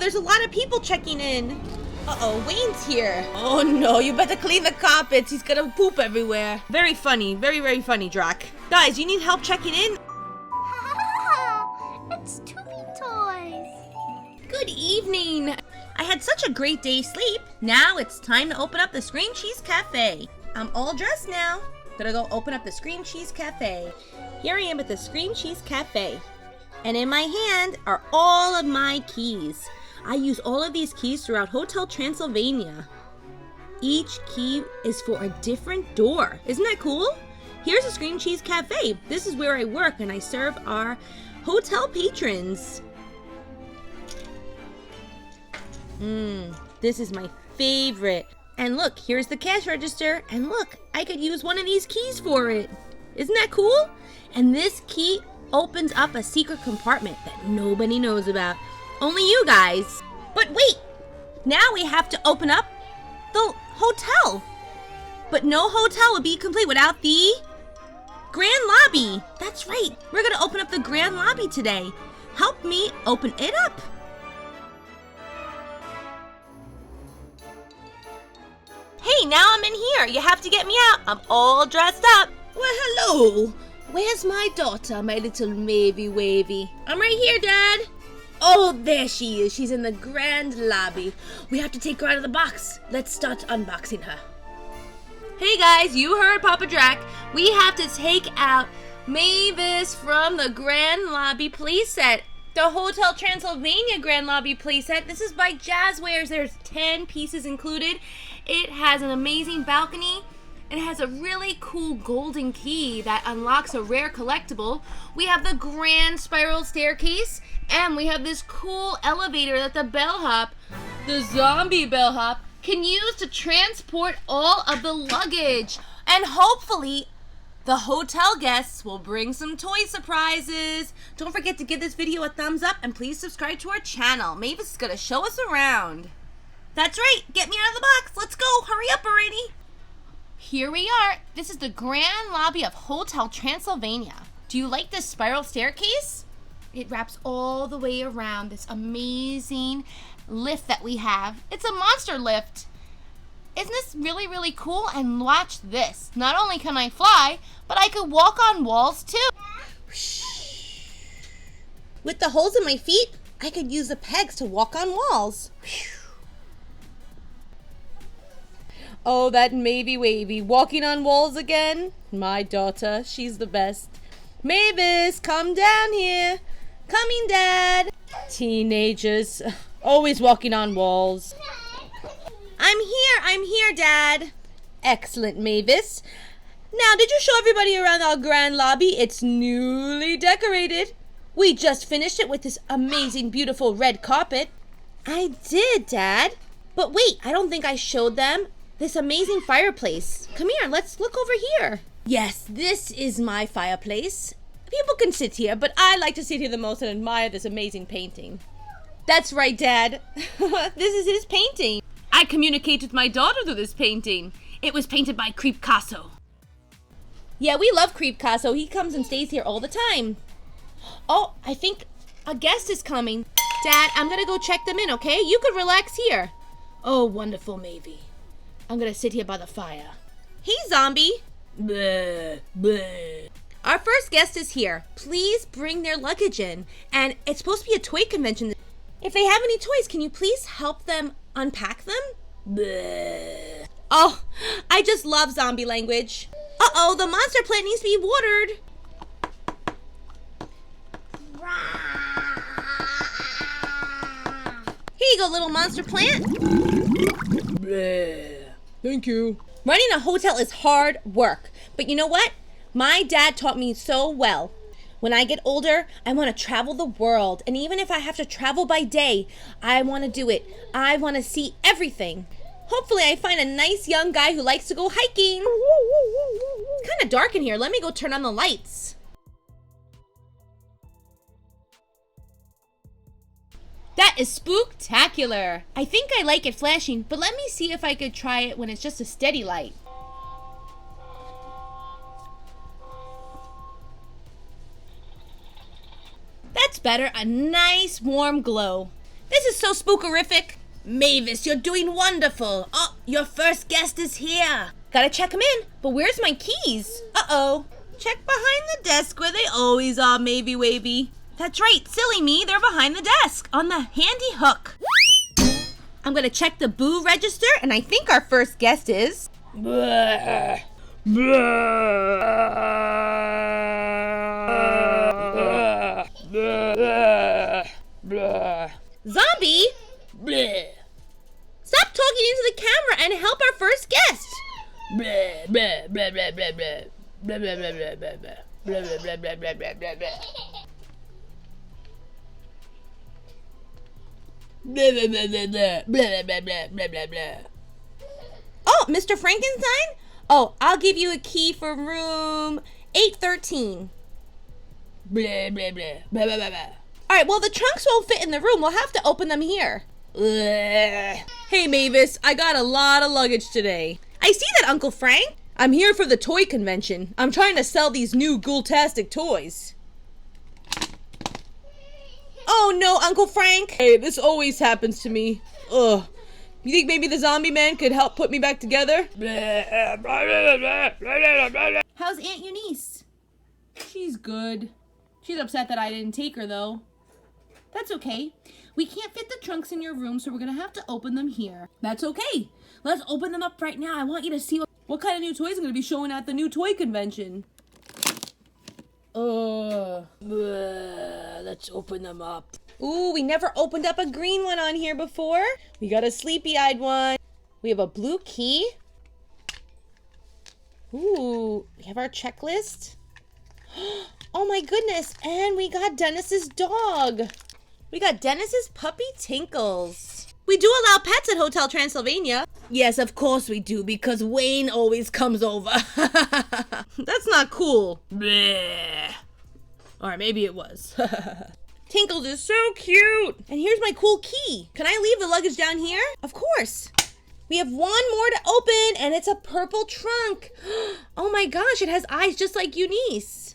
there's a lot of people checking in. Uh-oh, Wayne's here. Oh no, you better clean the carpets. He's gonna poop everywhere. Very funny, very, very funny, Drac. Guys, you need help checking in? It's Toopy Toys. Good evening. I had such a great day's sleep. Now it's time to open up the Screen Cheese Cafe. I'm all dressed now. Gonna go open up the Screen Cheese Cafe. Here I am at the Screen Cheese Cafe. And in my hand are all of my keys. I use all of these keys throughout Hotel Transylvania. Each key is for a different door. Isn't that cool? Here's a Screen Cheese Cafe. This is where I work and I serve our hotel patrons. This is my favorite. And look, here's the cash register. And look, I could use one of these keys for it. Isn't that cool? And this key opens up a secret compartment that nobody knows about. Only you guys. But wait, now we have to open up the hotel. But no hotel would be complete without the grand lobby. That's right. We're going to open up the grand lobby today. Help me open it up. Hey, now I'm in here. You have to get me out. I'm all dressed up. Well, hello. Where's my daughter, my little Mavy Wavy? I'm right here, Dad. Oh, there she is. She's in the grand lobby. We have to take her out of the box. Let's start unboxing her. Hey guys, you heard Papa Drac. We have to take out Mavis from the grand lobby playset. The Hotel Transylvania grand lobby playset. This is by Jazzwares. There's 10 pieces included. It has an amazing balcony. It has a really cool golden key that unlocks a rare collectible. We have the grand spiral staircase, and we have this cool elevator that the bellhop, the zombie bellhop, can use to transport all of the luggage. And hopefully, the hotel guests will bring some toy surprises. Don't forget to give this video a thumbs up, and please subscribe to our channel. Mavis is gonna show us around. That's right, get me out of the box. Let's go, hurry up already. Here we are. This is the grand lobby of Hotel Transylvania. Do you like this spiral staircase? It wraps all the way around this amazing lift that we have. It's a monster lift. Isn't this really, really cool? And watch this. Not only can I fly, but I could walk on walls too. With the holes in my feet, I could use the pegs to walk on walls. Oh, that Mavy Wavy, walking on walls again. My daughter, she's the best. Mavis, come down here. Coming, Dad. Teenagers, always walking on walls. I'm here, Dad. Excellent, Mavis. Now, did you show everybody around our grand lobby? It's newly decorated. We just finished it with this amazing, beautiful red carpet. I did, Dad. But wait, I don't think I showed them this amazing fireplace. Come here, let's look over here. Yes, this is my fireplace. People can sit here, but I like to sit here the most and admire this amazing painting. That's right, Dad. This is his painting. I communicate with my daughter through this painting. It was painted by Creep Casso. Yeah, we love Creep Casso. He comes and stays here all the time. Oh, I think a guest is coming. Dad, I'm gonna go check them in, okay? You could relax here. Oh, wonderful, Mavy. I'm gonna sit here by the fire. Hey, zombie. Bleh, bleh. Our first guest is here. Please bring their luggage in. And it's supposed to be a toy convention. If they have any toys, can you please help them unpack them? Bleh. Oh, I just love zombie language. Uh-oh, the monster plant needs to be watered. Here you go, little monster plant. Bleh. Thank you. Running a hotel is hard work. But you know what? My dad taught me so well. When I get older, I want to travel the world. And even if I have to travel by day, I want to do it. I want to see everything. Hopefully I find a nice young guy who likes to go hiking. It's kind of dark in here. Let me go turn on the lights. That is spooktacular. I think I like it flashing, but let me see if I could try it when it's just a steady light. That's better, a nice warm glow. This is so spookerific. Mavis, you're doing wonderful. Oh, your first guest is here. Gotta check him in, but where's my keys? Uh-oh. Check behind the desk where they always are, Mavy Wavy. That's right, silly me, they're behind the desk on the handy hook. I'm gonna check the boo register, and I think our first guest is... Blah. Blah. Blah. Blah. Zombie? Blah. Stop talking into the camera and help our first guest. Blah, blah, blah, blah, blah, blah. Blah, blah, blah, blah, blah, blah. Blah, blah, blah, blah, blah, blah, blah, blah. Blah, blah, blah, blah, blah. Blah, blah, blah, blah, blah, blah. Oh, Mr. Frankenstein? Oh, I'll give you a key for room 813. Blah, blah, blah, blah, blah, blah, blah. All right, well, the trunks won't fit in the room. We'll have to open them here. Hey, Mavis, I got a lot of luggage today. I see that, Uncle Frank. I'm here for the toy convention. I'm trying to sell these new ghoul-tastic toys. Oh, no, Uncle Frank. Hey, this always happens to me. Ugh. You think maybe the zombie man could help put me back together? How's Aunt Eunice? She's good. She's upset that I didn't take her, though. That's okay. We can't fit the trunks in your room, so we're gonna have to open them here. That's okay. Let's open them up right now. I want you to see what kind of new toys I'm gonna be showing at the new toy convention. Let's open them up. Ooh, we never opened up a green one on here before. We got a sleepy-eyed one. We have a blue key. Ooh, we have our checklist. Oh my goodness, and we got Dennis's dog. We got Dennis's puppy Tinkles. We do allow pets at Hotel Transylvania. Yes, of course we do, because Wayne always comes over. That's not cool. Bleh. Or maybe it was. Tinkles is so cute. And here's my cool key. Can I leave the luggage down here? Of course. We have one more to open, and it's a purple trunk. Oh my gosh, it has eyes just like Eunice.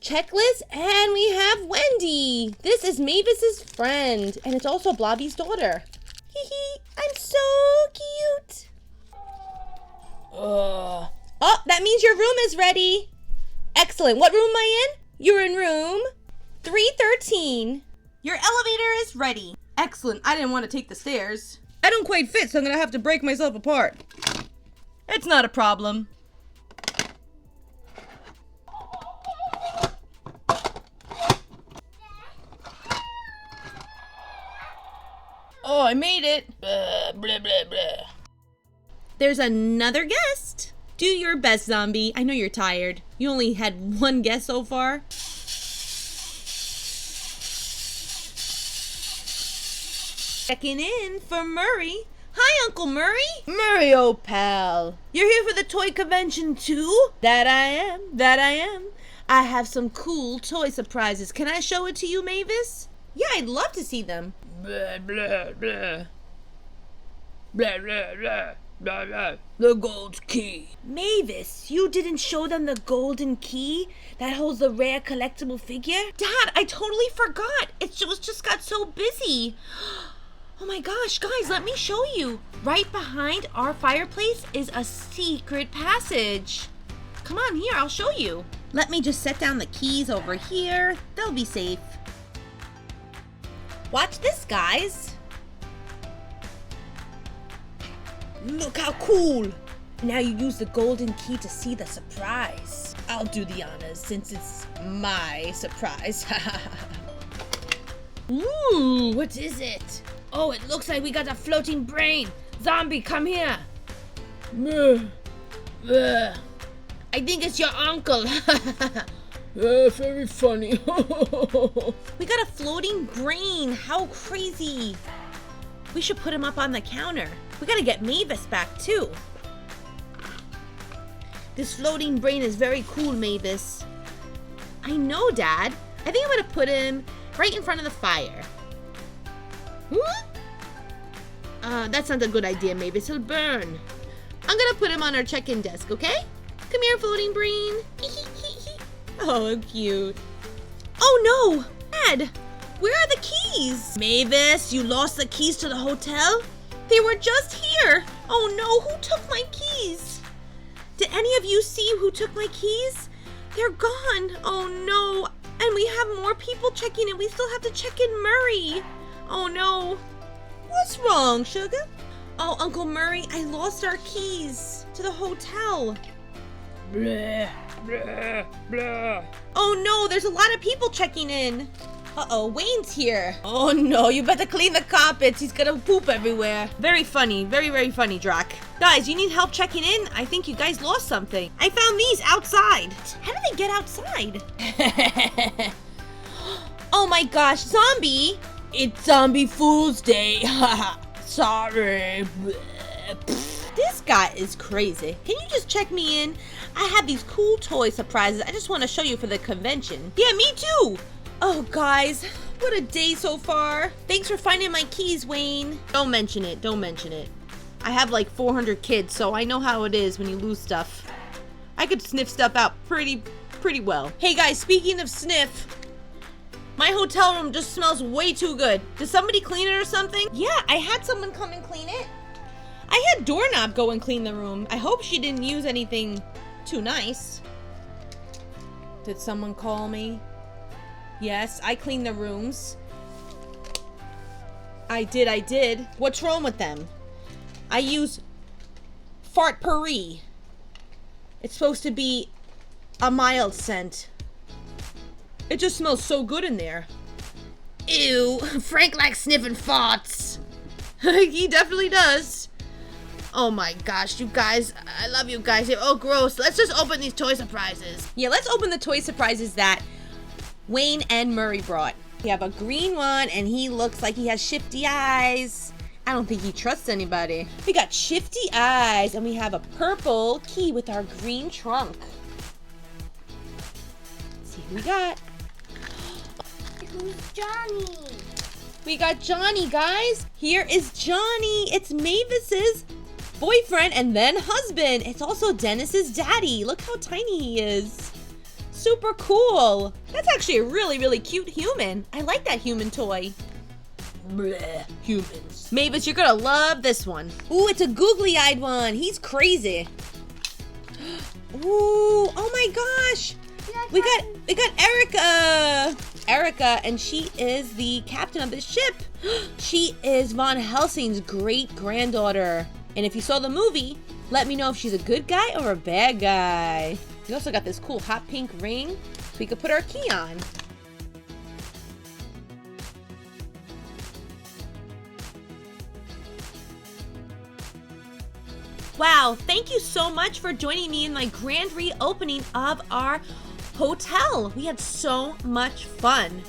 Checklist, and we have Wendy. This is Mavis's friend, and it's also Blobby's daughter. Hee hee, I'm so cute. Oh, that means your room is ready. Excellent. What room am I in? You're in room 313. Your elevator is ready. Excellent. I didn't want to take the stairs. I don't quite fit, so I'm gonna have to break myself apart. It's not a problem. Oh, I made it. Blah, blah, blah, blah. There's another guest. Do your best, zombie. I know you're tired. You only had one guest so far. Checking in for Murray. Hi, Uncle Murray. Murray, old pal. You're here for the toy convention too? That I am. That I am. I have some cool toy surprises. Can I show it to you, Mavis? Yeah, I'd love to see them. Blah, blah, blah. Blah, blah, blah. Blah, blah. The gold key. Mavis, you didn't show them the golden key that holds the rare collectible figure? Dad, I totally forgot. It just got so busy. Oh my gosh, guys, let me show you. Right behind our fireplace is a secret passage. Come on here, I'll show you. Let me just set down the keys over here. They'll be safe. Watch this, guys. Look how cool. Now you use the golden key to see the surprise. I'll do the honors since it's my surprise. Ooh, what is it? Oh, it looks like we got a floating brain. Zombie, come here. I think it's your uncle. Very funny. We got a floating brain. How crazy. We should put him up on the counter. We gotta get Mavis back too. This floating brain is very cool, Mavis. I know, Dad. I think I'm gonna put him right in front of the fire. That's not a good idea, Mavis. He'll burn. I'm gonna put him on our check-in desk, okay? Come here, floating brain. Oh, cute. Oh no! Dad! Where are the keys? Mavis, you lost the keys to the hotel? They were just here. Oh no, who took my keys? Did any of you see who took my keys? They're gone. Oh no. And we have more people checking in. We still have to check in Murray. Oh no. What's wrong, sugar? Oh, Uncle Murray, I lost our keys to the hotel. Blah, blah, blah. Oh no, there's a lot of people checking in. Uh-oh, Wayne's here. Oh no, you better clean the carpets. He's gonna poop everywhere. Very funny, very, very funny, Drac. Guys, you need help checking in? I think you guys lost something. I found these outside. How did they get outside? Oh my gosh, Zombie. It's Zombie Fool's Day. Sorry. This guy is crazy. Can you just check me in? I have these cool toy surprises. I just want to show you for the convention. Yeah, me too. Oh, guys, what a day so far. Thanks for finding my keys, Wayne. Don't mention it. Don't mention it. I have like 400 kids, so I know how it is when you lose stuff. I could sniff stuff out pretty well. Hey, guys, speaking of sniff, my hotel room just smells way too good. Did somebody clean it or something? Yeah, I had someone come and clean it. I had Doorknob go and clean the room. I hope she didn't use anything too nice. Did someone call me? Yes, I cleaned the rooms. I did. What's wrong with them? I use Fartpuree. It's supposed to be a mild scent. It just smells so good in there. Ew, Frank likes sniffing farts. He definitely does. Oh my gosh, you guys. I love you guys. Oh, gross. Let's just open these toy surprises. Yeah, let's open the toy surprises that Wayne and Murray brought. We have a green one, and he looks like he has shifty eyes. I don't think he trusts anybody. We got shifty eyes, and we have a purple key with our green trunk. Let's see who we got. Who's Johnny? We got Johnny, guys. Here is Johnny. It's Mavis's boyfriend and then husband. It's also Dennis's daddy. Look how tiny he is. Super cool. That's actually a really, really cute human. I like that human toy. Bleh, humans. Mavis, you're gonna love this one. Ooh, it's a googly-eyed one. He's crazy. Ooh, oh my gosh. We got Erica, and she is the captain of the ship. She is Von Helsing's great-granddaughter. And if you saw the movie, let me know if she's a good guy or a bad guy. We also got this cool hot pink ring, so we could put our key on. Wow, thank you so much for joining me in my grand reopening of our hotel. We had so much fun.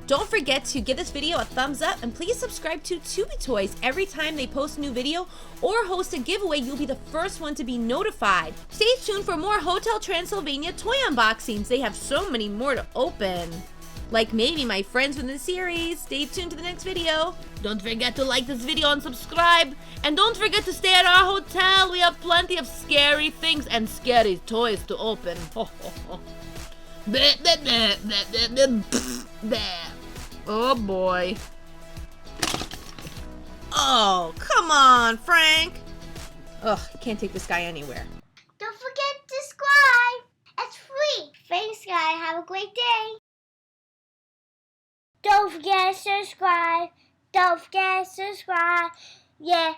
Don't forget to give this video a thumbs up and please subscribe to Tubi Toys. Every time they post a new video or host a giveaway, you'll be the first one to be notified. Stay tuned for more Hotel Transylvania toy unboxings. They have so many more to open. Like maybe my friends from the series. Stay tuned to the next video. Don't forget to like this video and subscribe. And don't forget to stay at our hotel. We have plenty of scary things and scary toys to open. Oh boy. Oh, come on, Frank. Ugh, I can't take this guy anywhere. Don't forget to subscribe. It's free. Thanks, guys. Have a great day. Don't forget to subscribe. Don't forget to subscribe. Yeah.